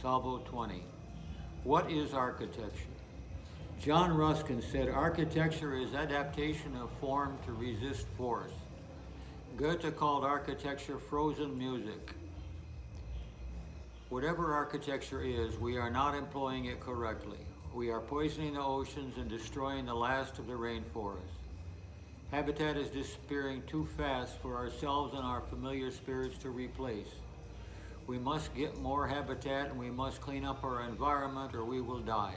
Salvo 20. What is architecture? John Ruskin said architecture is adaptation of form to resist force. Goethe called architecture frozen music. Whatever architecture is, we are not employing it correctly. We are poisoning the oceans and destroying the last of the rainforest. Habitat is disappearing too fast for ourselves and our familiar spirits to replace. We must get more habitat and we must clean up our environment or we will die.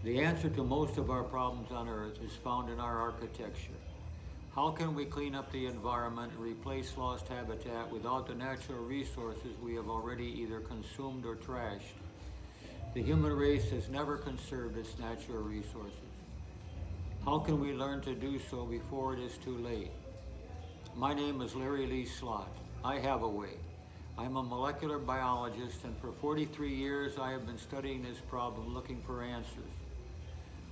The answer to most of our problems on Earth is found in our architecture. How can we clean up the environment and replace lost habitat without the natural resources we have already either consumed or trashed? The human race has never conserved its natural resources. How can we learn to do so before it is too late? My name is Larry Lee Slott. I have a way. I'm a molecular biologist, and for 43 years I have been studying this problem, looking for answers.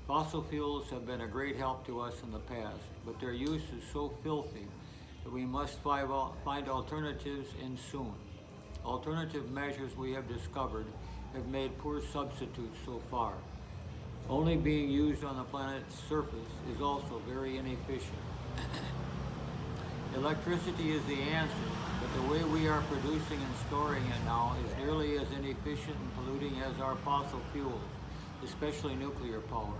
Fossil fuels have been a great help to us in the past, but their use is so filthy that we must find alternatives and soon. Alternative measures we have discovered have made poor substitutes so far. Only being used on the planet's surface is also very inefficient. Electricity is the answer, but the way we are producing and storing it now is nearly as inefficient and polluting as our fossil fuels, especially nuclear power.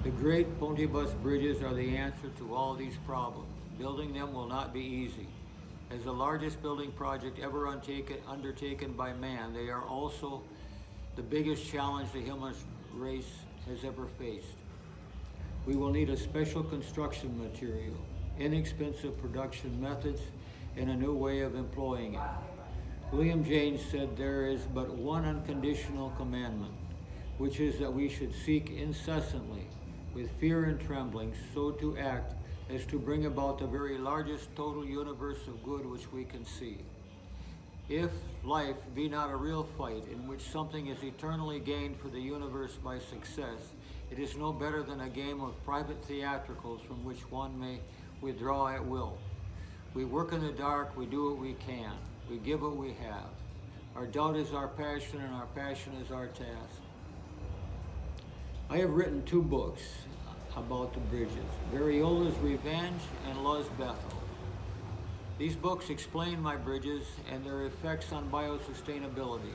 The great Pontebus bridges are the answer to all these problems. Building them will not be easy. As the largest building project ever undertaken by man, they are also the biggest challenge the human race has ever faced. We will need a special construction material, inexpensive production methods, and a new way of employing it. William James said there is but one unconditional commandment, which is that we should seek incessantly, with fear and trembling, so to act as to bring about the very largest total universe of good which we can see. If life be not a real fight in which something is eternally gained for the universe by success, it is no better than a game of private theatricals from which one may withdraw at will. We work in the dark, we do what we can, we give what we have. Our doubt is our passion, and our passion is our task. I have written 2 books about the bridges, Variola's Revenge and Luz Bethel. These books explain my bridges and their effects on biosustainability.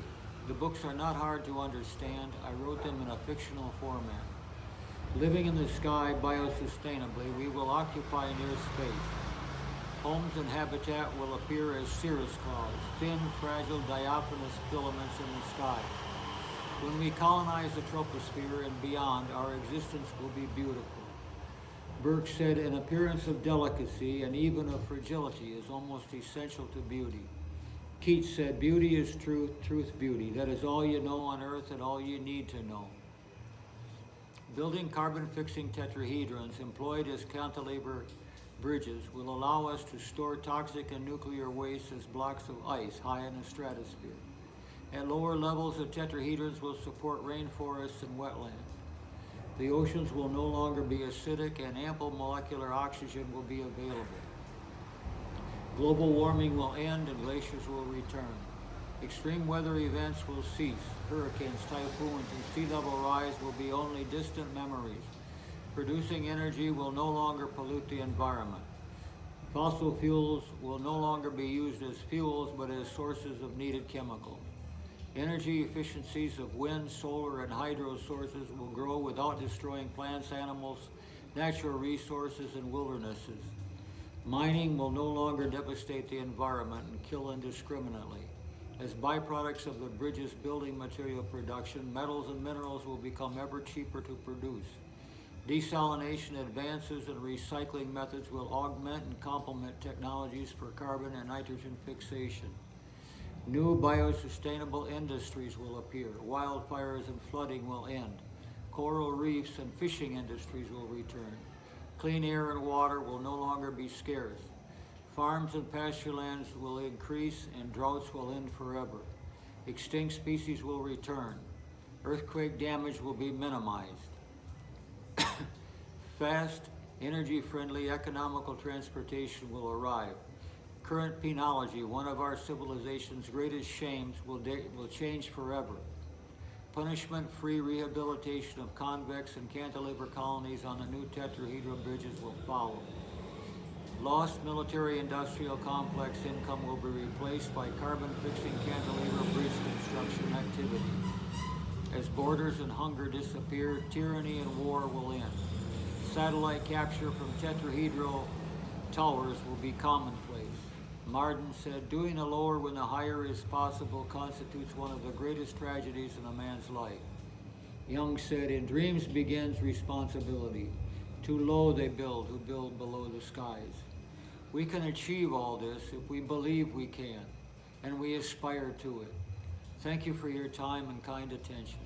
The books are not hard to understand. I wrote them in a fictional format. Living in the sky biosustainably, we will occupy near space. Homes and habitat will appear as cirrus clouds, thin, fragile, diaphanous filaments in the sky. When we colonize the troposphere and beyond, our existence will be beautiful. Burke said, an appearance of delicacy and even of fragility is almost essential to beauty. Keats said, beauty is truth, truth beauty. That is all you know on earth and all you need to know. Building carbon-fixing tetrahedrons employed as cantilever bridges will allow us to store toxic and nuclear waste as blocks of ice high in the stratosphere. At lower levels, the tetrahedrons will support rainforests and wetlands. The oceans will no longer be acidic and ample molecular oxygen will be available. Global warming will end and glaciers will return. Extreme weather events will cease. Hurricanes, typhoons, and sea level rise will be only distant memories. Producing energy will no longer pollute the environment. Fossil fuels will no longer be used as fuels but as sources of needed chemicals. Energy efficiencies of wind, solar, and hydro sources will grow without destroying plants, animals, natural resources, and wildernesses. Mining will no longer devastate the environment and kill indiscriminately. As byproducts of the bridge's building material production, metals and minerals will become ever cheaper to produce. Desalination advances and recycling methods will augment and complement technologies for carbon and nitrogen fixation. New biosustainable industries will appear. Wildfires and flooding will end. Coral reefs and fishing industries will return. Clean air and water will no longer be scarce. Farms and pasture lands will increase and droughts will end forever. Extinct species will return. Earthquake damage will be minimized. Fast, energy-friendly, economical transportation will arrive. current penology, one of our civilization's greatest shames, will change forever. Punishment-free rehabilitation of convex and cantilever colonies on the new tetrahedral bridges will follow. Lost military-industrial complex income will be replaced by carbon-fixing cantilever bridge construction activity. As borders and hunger disappear, tyranny and war will end. Satellite capture from tetrahedral towers will be commonplace. Marden said, doing the lower when the higher is possible constitutes one of the greatest tragedies in a man's life. Young said, in dreams begins responsibility. Too low they build who build below the skies. We can achieve all this if we believe we can, and we aspire to it. Thank you for your time and kind attention.